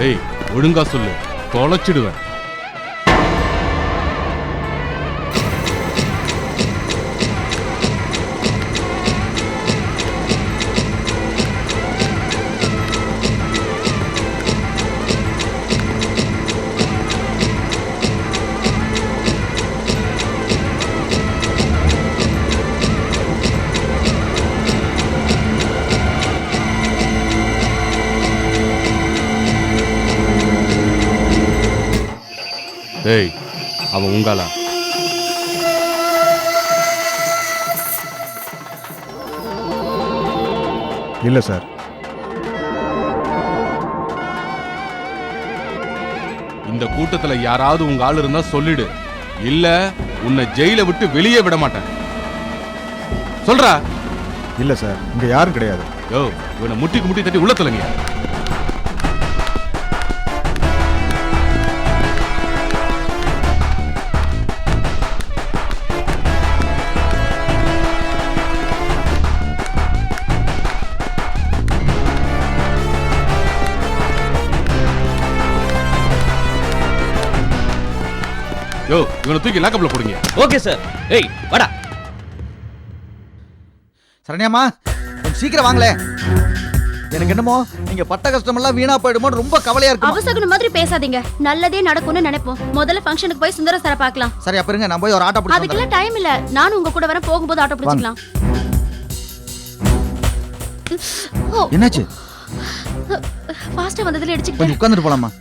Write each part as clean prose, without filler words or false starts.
ஏய் ஒழுங்கா சொல்லு, தொலைச்சிடுவேன். ஏய் அவன் உங்களா? இல்லை சார். இந்த கூட்டத்துல யாராவது உங்க ஆள் இருந்தா சொல்லிடு, இல்ல உன்னை ஜெயில விட்டு வெளியே விட மாட்டேன். சொல்றா. இல்லை சார், இங்க யாரும் கிடையாது. யோ இவனை முட்டிக்கு முட்டி தட்டி உள்ள தள்ளுங்க. யோ இவனை தூக்கி லாக்கப்ல போடுங்க. Okay sir. ஏய் வாடா. சரண்யாமா கொஞ்சம் சீக்கிரம் வாங்களே. எனக்கு என்னமோ நீங்க பட்ட கஷ்டம் எல்லாம் வீணா போயிடுமோ ரொம்ப கவலையா இருக்கு. அவசகுன மாதிரி பேசாதீங்க, நல்லதே நடக்கும்னு நினைப்போம். முதல்ல ஃபங்க்ஷனுக்கு போய் சுந்தர சாரை பார்க்கலாம். சரி அப்ப இருங்க, நான் போய் ஒரு ஆட்டோ பிடிச்சு அதுக்கெல்லாம் டைம் இல்ல, நானும் உங்க கூட வரேன். போகும்போது ஆட்டோ பிடிச்சிக்கலாம். என்னாச்சு? ஃபாஸ்டா வந்ததுல இடிச்சிட்டேன். கொஞ்சம் உட்கார்ந்துட்டு போலாமா?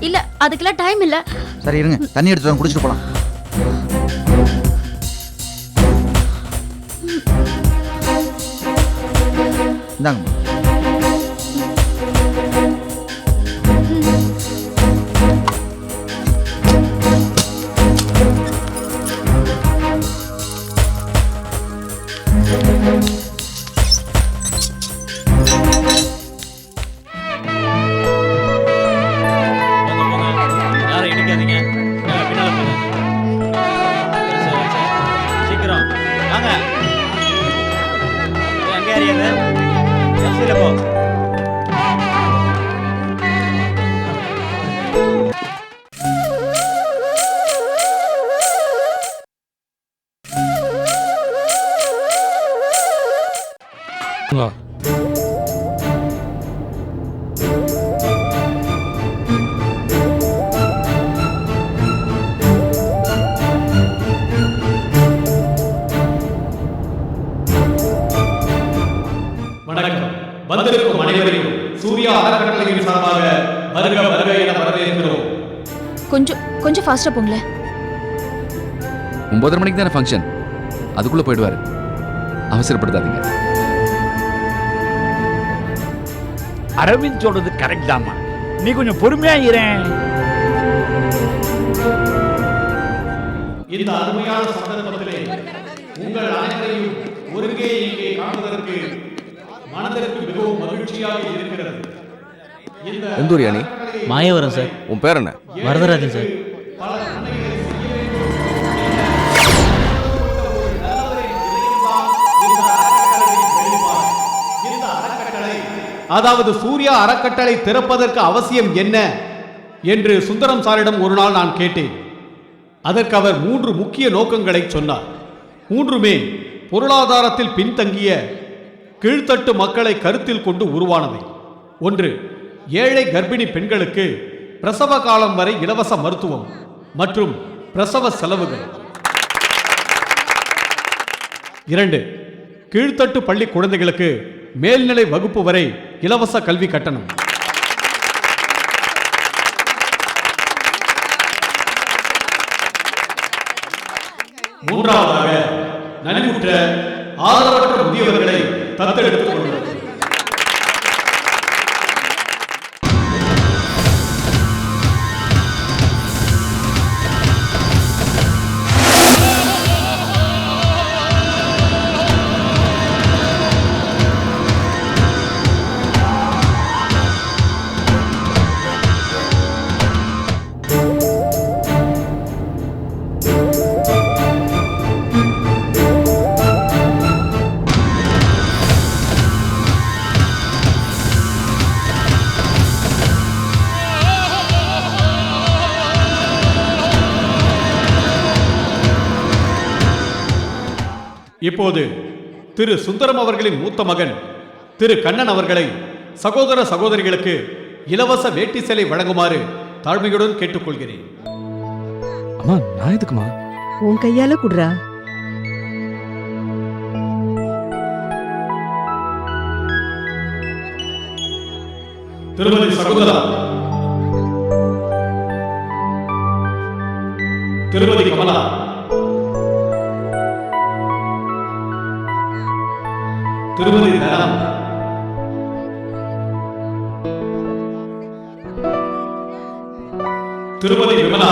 இல்ல அதுக்கெல்லாம் டைம் இல்ல. சரி இருங்க, தண்ணி எடுத்து வந்து குடிச்சிட்டு போலாம். இந்தாங்க. யாரை இடிக்காதீங்க. பின்னால போங்க. சீக்கிரம் வாங்க. அங்கே யாரியாங்க? சீல போ. வணக்கம். வந்திருக்கும் அனைவரையும் சூர்யா அறக்கட்டளையின் சார்பாக வருக வருக என வரவேற்கிறோம். கொஞ்சம் ஃபாஸ்டா போங்களேன். 9:30 மணிக்கு தானே ஃபங்க்ஷன், அதுக்குள்ள போயிடுவாரு. அவசரப்படுத்தாதீங்க. அரவிந்த் சொல்றது கரெக்ட் தாம்மா, நீ கொஞ்சம் பொறுமையா இரேன். இந்த அருமையான சந்தர்ப்பத்திலே உங்கள் அனைவரையும் ஒருங்கே இங்கே காண்பதற்கு மனதிற்கு மிகவும் மகிழ்ச்சியாக இருக்கிறது. எந்தூர் யானி? மாயவரம் சார். உன் பேர் என்ன? வரதராஜன் சார். அதாவது சூர்யா அறக்கட்டளை திறப்பதற்கு அவசியம் என்ன என்று சுந்தரம் சாரிடம் ஒரு நாள் நான் கேட்டேன். அதற்கு அவர் 3 முக்கிய நோக்கங்களை சொன்னார். 3மே பொருளாதாரத்தில் பின்தங்கிய கீழ்த்தட்டு மக்களை கருத்தில் கொண்டு உருவானவை. 1, ஏழை கர்ப்பிணி பெண்களுக்கு பிரசவ காலம் வரை இலவச மருத்துவம் மற்றும் பிரசவ செலவுகள். 2, கீழ்த்தட்டு பள்ளி குழந்தைகளுக்கு மேல்நிலை வகுப்பு வரை இலவச கல்வி கட்டணம். 3வது, நலிவுற்ற ஆதரவற்ற முதியவர்களை தத்தெடுத்துக் கொள்வது. இப்போது திரு சுந்தரம் அவர்களின் மூத்த மகன் திரு கண்ணன் அவர்களை சகோதர சகோதரிகளுக்கு இலவச வேட்டி சேலை வழங்குமாறு தாழ்மையுடன் கேட்டுக்கொள்கிறேன். அம்மா நான் எதுக்குமா? உன் கையால குடுறா. திருமதி சகுந்தலா, திருமதி கமலா, திருமதி தனம், திருமதி விமலா,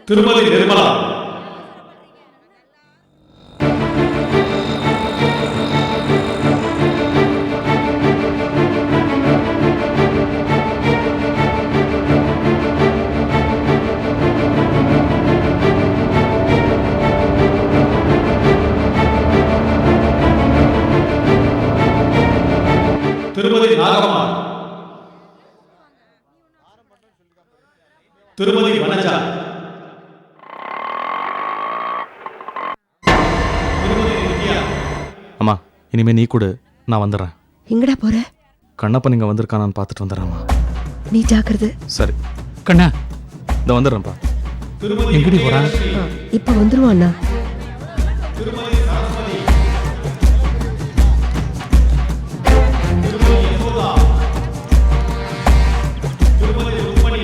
திருமதி நிர்மலா, திருமதி நாகம்மா, திருமதி வனஜா, திருமதி நித்யா. அம்மா இனிமே நீ கூட நான் வந்துடுறேன். எங்கடா போற? கண்ணப்பன் இங்க வந்திருக்கானான்னு பார்த்துட்டு வந்துடுறேம்மா. நீ ஜாக்கிரதை. சரி கண்ணா இந்த வந்துடுறேன்ப்பா. திருமதி எங்கடி போறான்? இப்ப வந்துருவான் அண்ணா. திருமதி சரஸ்வதி, திருமதி யசோதா, திருமதி ருக்மணி,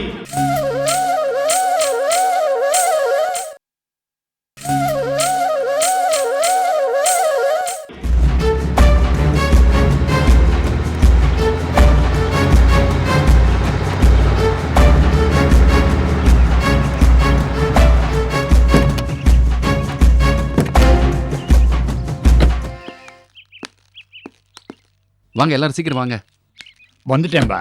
வாங்க எல்லாரும் சீக்கிரம் வாங்க. வந்துட்டேன்பா.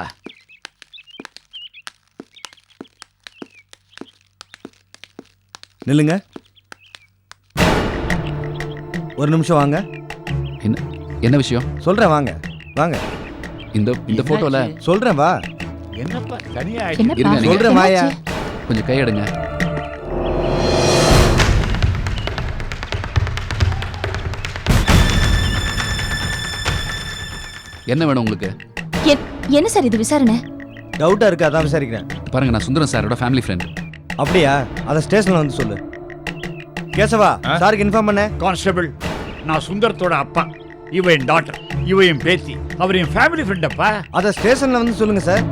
நில்லுங்க, ஒரு நிமிஷம் வாங்க. என்ன என்ன விஷயம்? சொல்றேன், வாங்க வாங்க. இந்த போட்டோல சொல்றேன், வா. என்னப்பா தனியா இருங்க, நீங்க சொல்றேன், வாயா. கொஞ்சம் கை எடுங்க. என்ன வேணும் உங்களுக்கு? என்ன சார் இது விசாரணை? டவுட்டா இருக்கு, அதான் விசாரிக்கிறேன். பாருங்க, நான் சுந்தரம் சாரோட ஃபேமிலி ஃப்ரெண்ட். அப்படியா? அதை ஸ்டேஷன்ல வந்து சொல்லு. கேசவா, சாருக்கு இன்ஃபார்ம் பண்ண. கான்ஸ்டபிள், நான் சுந்தரத்தோட அப்பா. இவ என் டாக்டர், இவ என் பேத்தி, அவர் என் ஃபேமிலி ஃப்ரெண்ட் அப்பா. அதை ஸ்டேஷன்ல வந்து சொல்லுங்க சார்.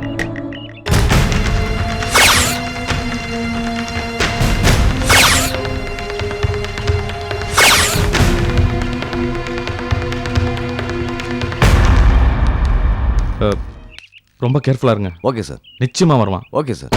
ரொம்ப கேர்ஃபுல்லா இருங்க. Okay sir. நிச்சயமா வருவான். Okay sir.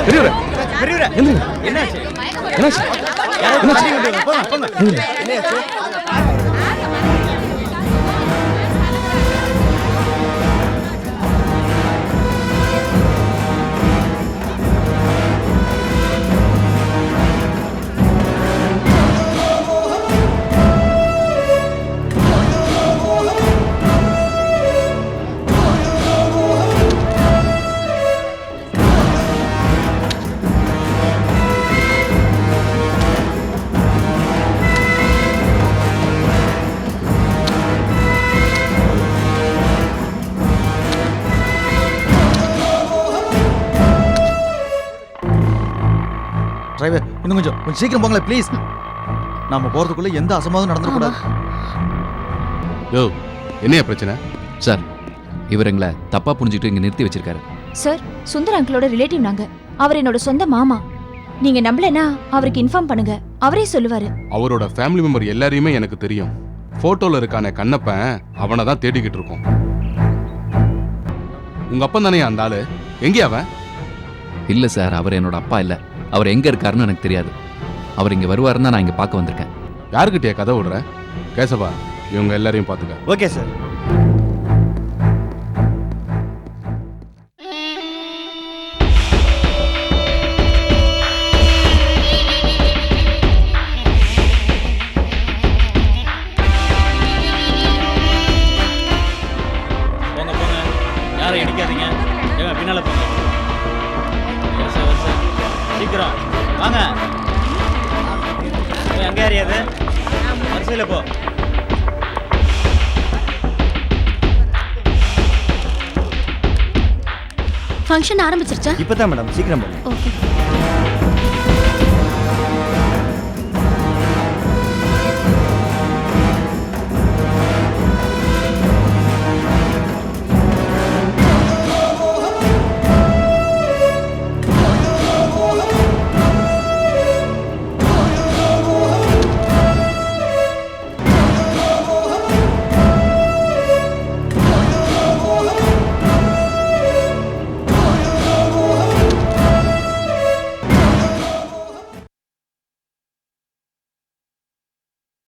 பெரியவரே பெரியவரே எந்திரிங்க. என்னாச்சு என்னாச்சு? யாராவது வண்டி கொண்டு வாங்க. போங்க போங்க என்னாச்சு டிரைவர் இன்னும் கொஞ்சம் சீக்கிரம் போங்களேன் ப்ளீஸ். நாம போறதுக்குள்ள எந்த அசம்பாதம் நடந்துடக்கூடாது. யோ என்னையா பிரச்சனை? சார் இவர் எங்களை தப்பா புரிஞ்சுக்கிட்டு இங்க நிறுத்தி வச்சிருக்காரு. சார் சுந்தர் அங்கிளோட ரிலேட்டிவ் நாங்க. அவர் என்னோட சொந்த மாமா. நீங்க நம்பலனா அவருக்கு இன்ஃபார்ம் பண்ணுங்க, அவரே சொல்லுவாரு. அவரோட ஃபேமிலி மெம்பர் எல்லாரையுமே எனக்கு தெரியும். போட்டோல இருக்கான கண்ணப்பன் அவனை தான் தேடிக்கிட்டு இருக்கோம். உங்க அப்பன் தானே அந்த ஆளு? எங்கே அவன்? இல்ல சார், அவர் என்னோட அப்பா இல்ல. அவர் எங்க இருக்காருன்னு எனக்கு தெரியாது. அவர் இங்க வருவாருன்னு நான் இங்க பார்க்க வந்திருக்கேன். யாருக்கிட்டே கதை விடுற? கேசவா, இவங்க எல்லாரையும் பாத்துக்க. Okay sir. போங்க போங்க, யாரும் இடிக்காதீங்க. ஏங்க பின்னால போங்க. சீக்கிரம் வாங்க. அங்கே யாரையாது வரிசையில் போ. ஃபங்க்ஷன் ஆரம்பிச்சிருச்சா? இப்பதான் மேடம், சீக்கிரம் போ. ஓகே.